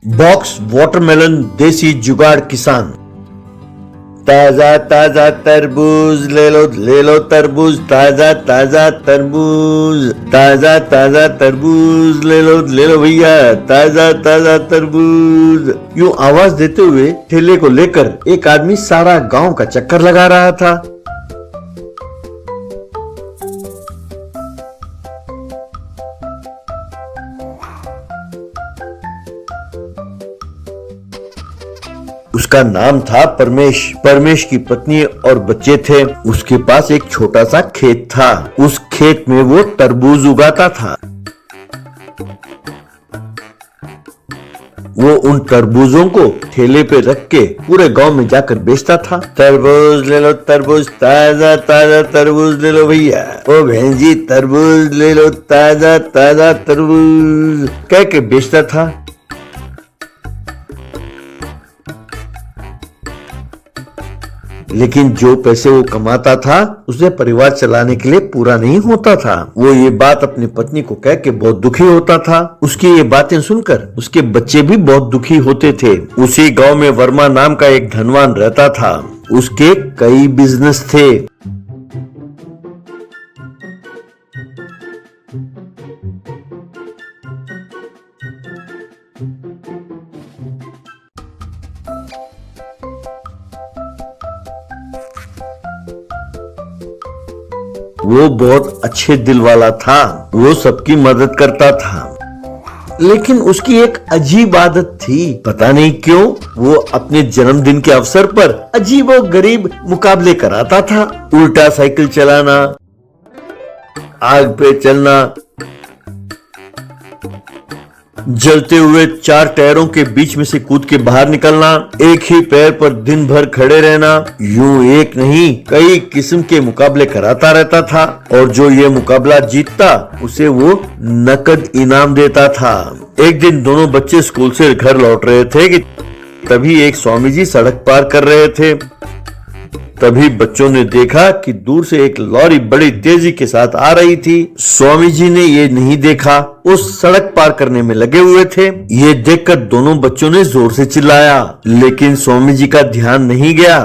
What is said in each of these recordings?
Box watermelon देसी जुगाड़ किसान। ताजा ताजा तरबूज ले लो तरबूज, ताजा ताजा तरबूज, ताजा ताजा तरबूज ले लो भैया, ताजा ताजा तरबूज। यूं आवाज देते हुए ठेले को लेकर एक आदमी सारा गांव का चक्कर लगा रहा था। उसका नाम था परमेश। परमेश की पत्नी और बच्चे थे। उसके पास एक छोटा सा खेत था। उस खेत में वो तरबूज उगाता था। वो उन तरबूजों को ठेले पे रख के पूरे गांव में जाकर बेचता था। तरबूज ले लो तरबूज, ताजा ताजा तरबूज ले लो भैया, ओ बहन जी तरबूज ले लो, ताजा ताजा तरबूज कह के बेचता था। लेकिन जो पैसे वो कमाता था उसे परिवार चलाने के लिए पूरा नहीं होता था। वो ये बात अपनी पत्नी को कह के बहुत दुखी होता था। उसकी ये बातें सुनकर उसके बच्चे भी बहुत दुखी होते थे। उसी गांव में वर्मा नाम का एक धनवान रहता था। उसके कई बिजनेस थे। वो बहुत अच्छे दिल वाला था। वो सबकी मदद करता था। लेकिन उसकी एक अजीब आदत थी। पता नहीं क्यों वो अपने जन्मदिन के अवसर पर अजीब और गरीब मुकाबले कराता था। उल्टा साइकिल चलाना, आग पे चलना, जलते हुए 4 टायरों के बीच में से कूद के बाहर निकलना, एक ही पैर पर दिन भर खड़े रहना, यूं एक नहीं कई किस्म के मुकाबले कराता रहता था। और जो ये मुकाबला जीतता उसे वो नकद इनाम देता था। एक दिन दोनों बच्चे स्कूल से घर लौट रहे थे कि तभी एक स्वामी जी सड़क पार कर रहे थे। तभी बच्चों ने देखा कि दूर से एक लॉरी बड़ी तेजी के साथ आ रही थी। स्वामी जी ने ये नहीं देखा, उस सड़क पार करने में लगे हुए थे। ये देखकर दोनों बच्चों ने जोर से चिल्लाया, लेकिन स्वामी जी का ध्यान नहीं गया।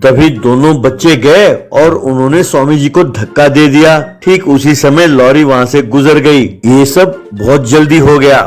तभी दोनों बच्चे गए और उन्होंने स्वामी जी को धक्का दे दिया। ठीक उसी समय लॉरी वहाँ से गुजर गई। ये सब बहुत जल्दी हो गया।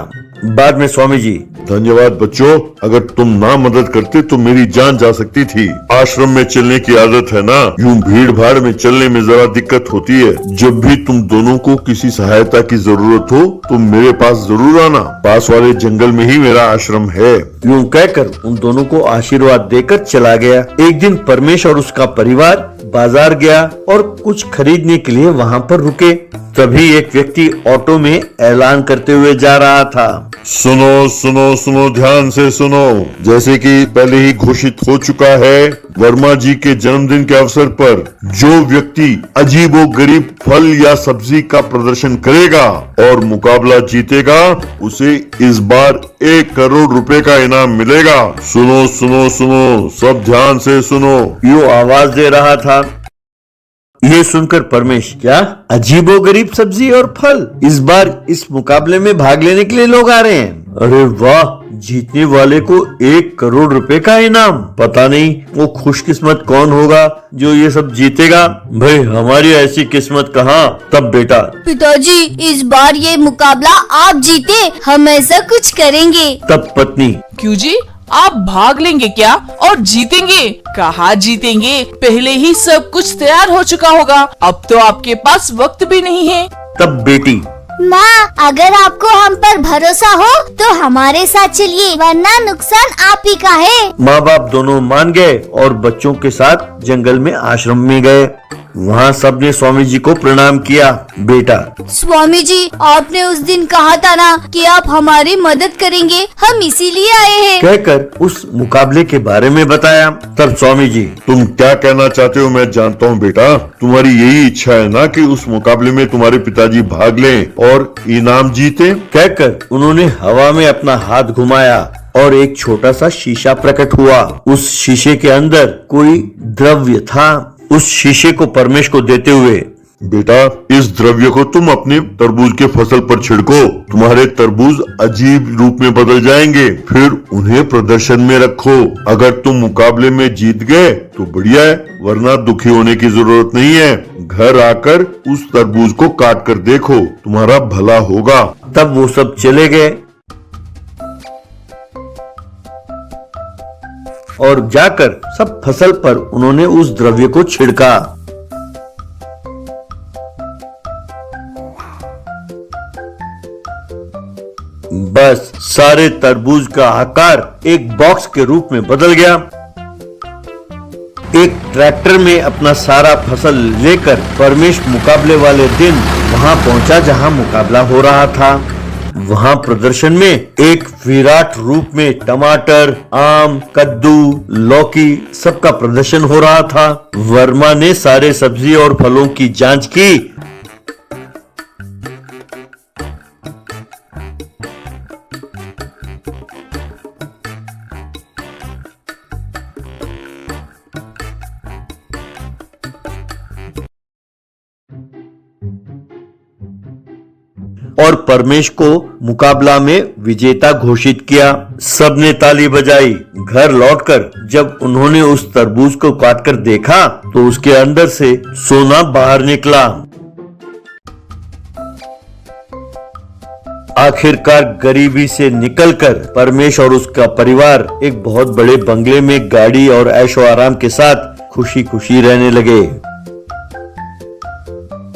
बाद में स्वामी जी, धन्यवाद बच्चों, अगर तुम ना मदद करते तो मेरी जान जा सकती थी। आश्रम में चलने की आदत है ना, यूं भीड़ भाड़ में चलने में जरा दिक्कत होती है। जब भी तुम दोनों को किसी सहायता की जरूरत हो तो मेरे पास जरूर आना। पास वाले जंगल में ही मेरा आश्रम है। यूं कहकर उन दोनों को आशीर्वाद देकर चला गया। एक दिन परमेश और उसका परिवार बाजार गया और कुछ खरीदने के लिए वहाँ पर रुके। तभी एक व्यक्ति ऑटो में ऐलान करते हुए जा रहा था, सुनो सुनो सुनो, ध्यान से सुनो। जैसे कि पहले ही घोषित हो चुका है, वर्मा जी के जन्मदिन के अवसर पर जो व्यक्ति अजीबो गरीब फल या सब्जी का प्रदर्शन करेगा और मुकाबला जीतेगा उसे इस बार 1 करोड़ रुपए का इनाम मिलेगा। सुनो सुनो सुनो, सब ध्यान से सुनो। यूं आवाज दे रहा था। ये सुनकर परमेश, क्या अजीबो गरीब सब्जी और फल, इस बार इस मुकाबले में भाग लेने के लिए लोग आ रहे हैं। अरे वाह, जीतने वाले को 1 करोड़ रुपए का इनाम। पता नहीं वो खुशकिस्मत कौन होगा जो ये सब जीतेगा। भाई हमारी ऐसी किस्मत कहाँ। तब बेटा, पिताजी इस बार ये मुकाबला आप जीते, हम ऐसा कुछ करेंगे। तब पत्नी, क्यों जी, आप भाग लेंगे क्या और जीतेंगे? कहाँ जीतेंगे, पहले ही सब कुछ तैयार हो चुका होगा। अब तो आपके पास वक्त भी नहीं है। तब बेटी, माँ अगर आपको हम पर भरोसा हो तो हमारे साथ चलिए, वरना नुकसान आप ही का है। माँ बाप दोनों मान गए और बच्चों के साथ जंगल में आश्रम में गए। वहाँ सबने स्वामी जी को प्रणाम किया। बेटा, स्वामी जी आपने उस दिन कहा था ना कि आप हमारी मदद करेंगे, हम इसीलिए आए हैं। कहकर उस मुकाबले के बारे में बताया। तब स्वामी जी, तुम क्या कहना चाहते हो मैं जानता हूँ बेटा। तुम्हारी यही इच्छा है ना कि उस मुकाबले में तुम्हारे पिताजी भाग लें और इनाम जीते। कहकर उन्होंने हवा में अपना हाथ घुमाया और एक छोटा सा शीशा प्रकट हुआ। उस शीशे के अंदर कोई द्रव्य था। उस शीशे को परमेश को देते हुए बेटा, इस द्रव्य को तुम अपने तरबूज के फसल पर छिड़को। तुम्हारे तरबूज अजीब रूप में बदल जाएंगे। फिर उन्हें प्रदर्शन में रखो। अगर तुम मुकाबले में जीत गए तो बढ़िया है, वरना दुखी होने की जरूरत नहीं है। घर आकर उस तरबूज को काट कर देखो, तुम्हारा भला होगा। तब वो सब चले गए और जाकर सब फसल पर उन्होंने उस द्रव्य को छिड़का। बस सारे तरबूज का आकार एक बॉक्स के रूप में बदल गया। एक ट्रैक्टर में अपना सारा फसल लेकर परमेश मुकाबले वाले दिन वहां पहुंचा जहां मुकाबला हो रहा था। वहां प्रदर्शन में एक विराट रूप में टमाटर, आम, कद्दू, लौकी सबका प्रदर्शन हो रहा था। वर्मा ने सारे सब्जी और फलों की जांच की। और परमेश को मुकाबला में विजेता घोषित किया। सबने ताली बजाई। घर लौटकर जब उन्होंने उस तरबूज को काटकर देखा तो उसके अंदर से सोना बाहर निकला। आखिरकार गरीबी से निकलकर परमेश और उसका परिवार एक बहुत बड़े बंगले में गाड़ी और ऐशो आराम के साथ खुशी खुशी रहने लगे।